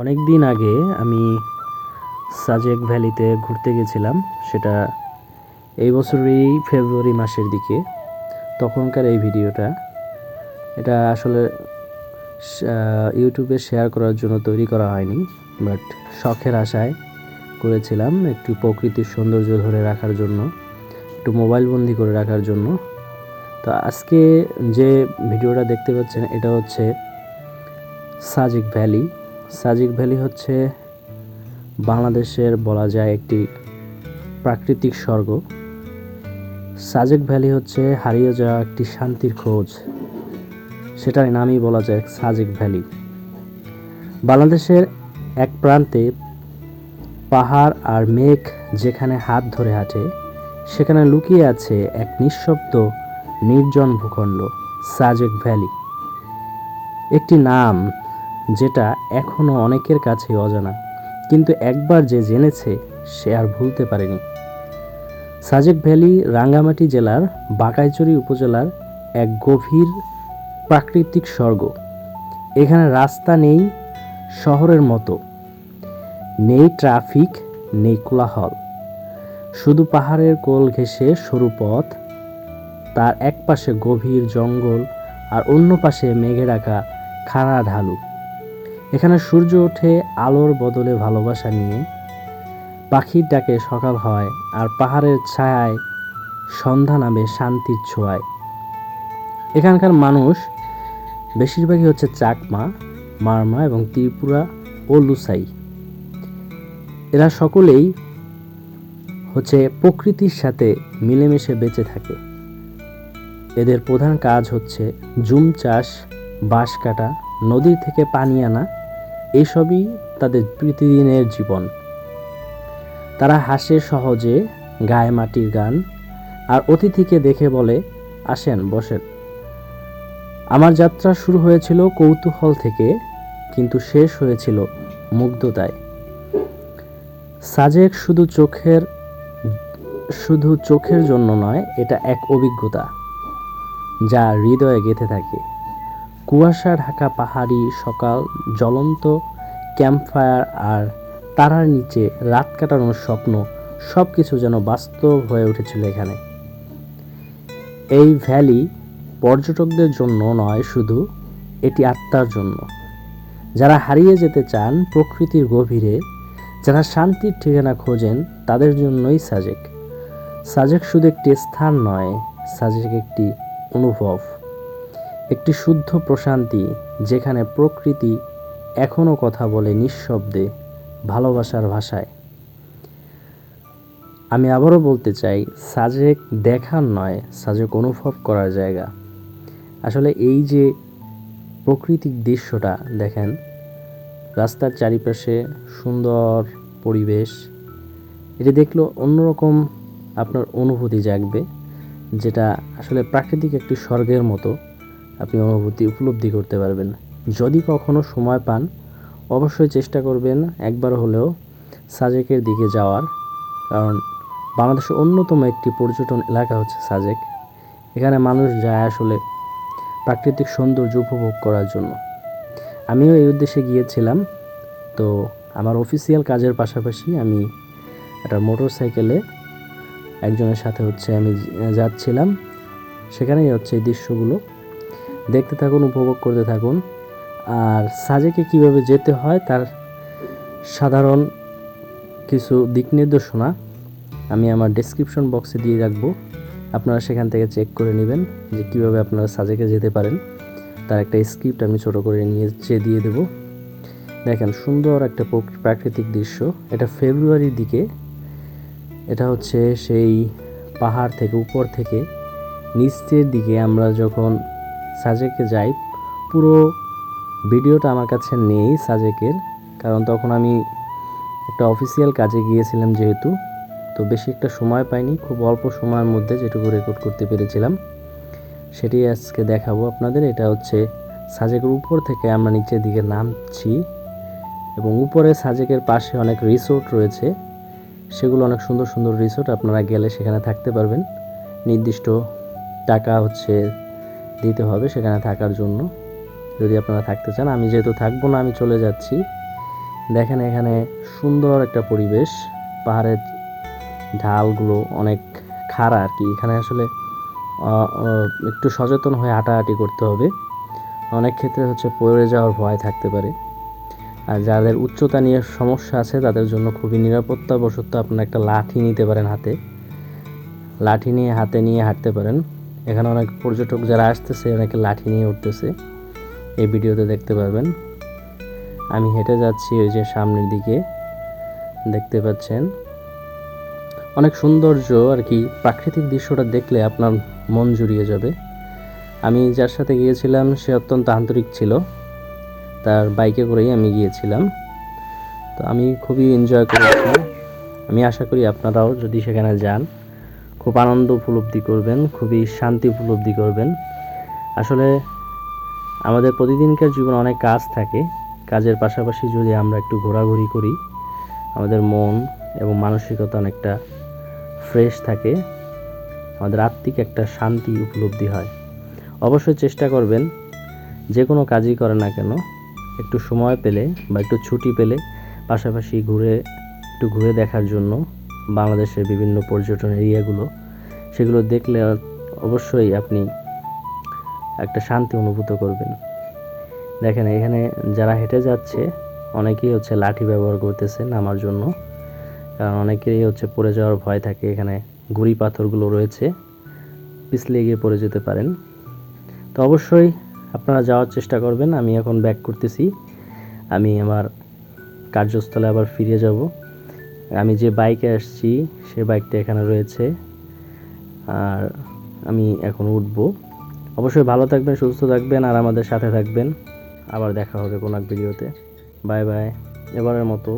অনেক দিন আগে আমি সাজেক ভ্যালিতে ঘুরতে গেছিলাম। সেটা এই বছরেরই ফেব্রুয়ারি মাসের দিকে। তখনকার এই ভিডিওটা এটা আসলে ইউটিউবে শেয়ার করার জন্য তৈরি করা হয়নি, বাট শখের আশায় করেছিলাম, একটু প্রকৃতির সৌন্দর্য ধরে রাখার জন্য, একটু মোবাইল বন্দি করে রাখার জন্য। তো আজকে যে ভিডিওটা দেখতে পাচ্ছেন এটা হচ্ছে সাজেক ভ্যালি। সাজেক ভ্যালি হচ্ছে বাংলাদেশের বলা যায় একটি প্রাকৃতিক স্বর্গ। সাজেক ভ্যালি হচ্ছে হারিয়ে যাওয়া একটি শান্তির খোঁজ, সেটার নামই বলা যায় সাজেক ভ্যালি। বাংলাদেশের এক প্রান্তে পাহাড় আর মেঘ যেখানে হাত ধরে হাঁটে, সেখানে লুকিয়ে আছে এক নিঃশব্দ নির্জন ভূখণ্ড, সাজেক ভ্যালি। একটি নাম যেটা এখনও অনেকের কাছে অজানা, কিন্তু একবার যে জেনেছে সে আর ভুলতে পারেনি। সাজেক ভ্যালি রাঙ্গামাটি জেলার বাঘাইছড়ি উপজেলার এক গভীর প্রাকৃতিক স্বর্গ। এখানে রাস্তা নেই শহরের মতো, নেই ট্রাফিক, নেই কোলাহল, শুধু পাহাড়ের কোল ঘেঁষে সরু পথ, তার এক পাশে গভীর জঙ্গল আর অন্য পাশে মেঘে ঢাকা খাড়া ঢালু। এখানে সূর্য ওঠে আলোর বদলে ভালোবাসা নিয়ে, পাখির ডাকে সকাল হয় আর পাহাড়ের ছায়ায় সন্ধ্যা নামে শান্তির ছোঁয়ায়। এখানকার মানুষ বেশিরভাগই হচ্ছে চাকমা, মারমা এবং ত্রিপুরা ও লুসাই। এরা সকলেই হচ্ছে প্রকৃতির সাথে মিলেমিশে বেঁচে থাকে। এদের প্রধান কাজ হচ্ছে জুম চাষ, বাঁশ কাটা, নদী থেকে পানি আনা, এসবই তাদের প্রতিদিনের জীবন। তারা হাসে সহজে, গায়ে মাটির গান, আর অতিথিকে দেখে বলে, আসেন বসেন। আমার যাত্রা শুরু হয়েছিল কৌতূহল থেকে, কিন্তু শেষ হয়েছিল মুগ্ধতায়। সাজেক শুধু চোখের জন্য নয়, এটা এক অভিজ্ঞতা যা হৃদয়ে গেঁথে থাকে। কুয়াশা ঢাকা পাহাড়ি সকাল, জ্বলন্ত ক্যাম্পফায়ার আর তারার নিচে রাত কাটানোর স্বপ্ন, সব কিছু যেন বাস্তব হয়ে উঠেছিল এখানে। এই ভ্যালি পর্যটকদের জন্য নয় শুধু, এটি আত্মার জন্য। যারা হারিয়ে যেতে চান প্রকৃতির গভীরে, যারা শান্তির ঠিকানা খোঁজেন, তাদের জন্যই সাজেক। সাজেক শুধু একটি স্থান নয়, সাজেক একটি অনুভব, একটি শুদ্ধ প্রশান্তি, যেখানে প্রকৃতি এখনও কথা বলে নিঃশব্দে, ভালোবাসার ভাষায়। আমি আবারও বলতে চাই, সাজেক দেখার নয়, সাজেক অনুভব করার জায়গা। আসলে এই যে প্রাকৃতিক দৃশ্যটা দেখেন, রাস্তার চারিপাশে সুন্দর পরিবেশ, এটি দেখলেও অন্যরকম আপনার অনুভূতি জাগবে, যেটা আসলে প্রাকৃতিক একটি স্বর্গের মতো আপনি অনুভূতি উপলব্ধি করতে পারবেন। যদি কখনো সময় পান, অবশ্যই চেষ্টা করবেন একবার হলেও সাজেকের দিকে যাওয়ার, কারণ বাংলাদেশের অন্যতম একটি পর্যটন এলাকা হচ্ছে সাজেক। এখানে মানুষ যায় আসলে প্রাকৃতিক সৌন্দর্য উপভোগ করার জন্য। আমিও এই উদ্দেশ্যে গিয়েছিলাম। তো আমার অফিসিয়াল কাজের পাশাপাশি আমি একটা মোটর সাইকেলে একজনের সাথে আমি যাচ্ছিলাম। সেখানেই এই দৃশ্যগুলো দেখতে থাকুন, উপভোগ করতে থাকুন। আর সাজেকে কিভাবে যেতে হয় তার সাধারণ কিছু দিক নির্দেশনা আমি আমার ডেসক্রিপশন বক্সে দিয়ে রাখবো। আপনারা সেখান থেকে চেক করে নেবেন যে কীভাবে আপনারা সাজেকে যেতে পারেন। তার একটা স্ক্রিপ্ট আমি ছোটো করে দিয়ে দেব। দেখেন, সুন্দর একটা প্রাকৃতিক দৃশ্য। এটা ফেব্রুয়ারির দিকে। এটা হচ্ছে সেই পাহাড় থেকে, উপর থেকে নিচের দিকে আমরা যখন সাজেকে যাই। পুরো ভিডিওটা আমার কাছে নেই সাজেকের, কারণ তখন আমি একটা অফিসিয়াল কাজে গিয়েছিলাম যেহেতু, তো বেশি একটা সময় পাইনি। খুব অল্প সময়ের মধ্যে যেটুকু রেকর্ড করতে পেরেছিলাম সেটি আজকে দেখাবো আপনাদের। এটা হচ্ছে সাজেকের উপর থেকে আমরা নিচের দিকে নামছি, এবং উপরে সাজেকের পাশে অনেক রিসোর্ট রয়েছে। সেগুলো অনেক সুন্দর সুন্দর রিসোর্ট, আপনারা গেলে সেখানে থাকতে পারবেন। নির্দিষ্ট টাকা দিতে হবে সেখানে থাকার জন্য, যদি আপনারা থাকতে চান। আমি যেহেতু থাকবো না, আমি চলে যাচ্ছি। দেখেন এখানে সুন্দর একটা পরিবেশ, পাহাড়ের ঢালগুলো অনেক খাড়া আর কি। এখানে আসলে একটু সচেতন হয়ে হাঁটাহাঁটি করতে হবে, অনেক ক্ষেত্রে হচ্ছে পড়ে যাওয়ার ভয় থাকতে পারে। আর যাদের উচ্চতা নিয়ে সমস্যা আছে তাদের জন্য খুবই নিরাপত্তাবশত আপনারা একটা লাঠি নিতে পারেন হাতে, লাঠি নিয়ে হাতে নিয়ে হাঁটতে পারেন। এখানে অনেক পর্যটক যারা আসতেছে অনেকে লাঠি নিয়ে উঠতেছে, এই ভিডিওতে দেখতে পারবেন। আমি হেঁটে যাচ্ছি ওই যে সামনের দিকে, দেখতে পাচ্ছেন অনেক সৌন্দর্য আর কি। প্রাকৃতিক দৃশ্যটা দেখলে আপনার মন জুড়িয়ে যাবে। আমি যার সাথে গিয়েছিলাম সে অত্যন্ত আন্তরিক ছিল, তার বাইকে করেই আমি গিয়েছিলাম। তো আমি খুবই এনজয় করেছি। আমি আশা করি আপনারাও যদি সেখানে যান খুব আনন্দ উপলব্ধি করবেন, খুবই শান্তি উপলব্ধি করবেন। আসলে আমাদের প্রতিদিনকার জীবনে অনেক কাজ থাকে, কাজের পাশাপাশি যদি আমরা একটু ঘোরাঘুরি করি আমাদের মন এবং মানসিকতা অনেকটা ফ্রেশ থাকে, আমাদের আত্মিক একটা শান্তি উপলব্ধি হয়। অবশ্যই চেষ্টা করবেন যে কোনো কাজই করেন না কেন একটু সময় পেলে বা একটু ছুটি পেলে পাশাপাশি একটু ঘুরে দেখার জন্য বাংলাদেশের বিভিন্ন পর্যটন এরিয়াগুলো, সেগুলো দেখলে অবশ্যই আপনি একটা শান্তি অনুভূত করবেন। দেখেন এখানে যারা হেঁটে যাচ্ছে অনেকেই হচ্ছে লাঠি ব্যবহার করতেছে নামার জন্য, কারণ অনেকেরই হচ্ছে পড়ে যাওয়ার ভয় থাকে। এখানে গুড়ি পাথরগুলো রয়েছে, পিছলে গিয়ে পড়ে যেতে পারেন। তো অবশ্যই আপনারা যাওয়ার চেষ্টা করবেন। আমি এখন ব্যাক করতেছি, আমি আমার কার্যস্থলে আবার ফিরে যাব। আমি যে বাইকে আসছি সে বাইকটা এখানে রয়েছে, আর আমি এখন উঠব। অবশ্যই ভালো থাকবেন, সুস্থ থাকবেন, আর আমাদের সাথে থাকবেন। আবার দেখা হবে কোনো এক ভিডিওতে। বাই বাই, এবারের মতো।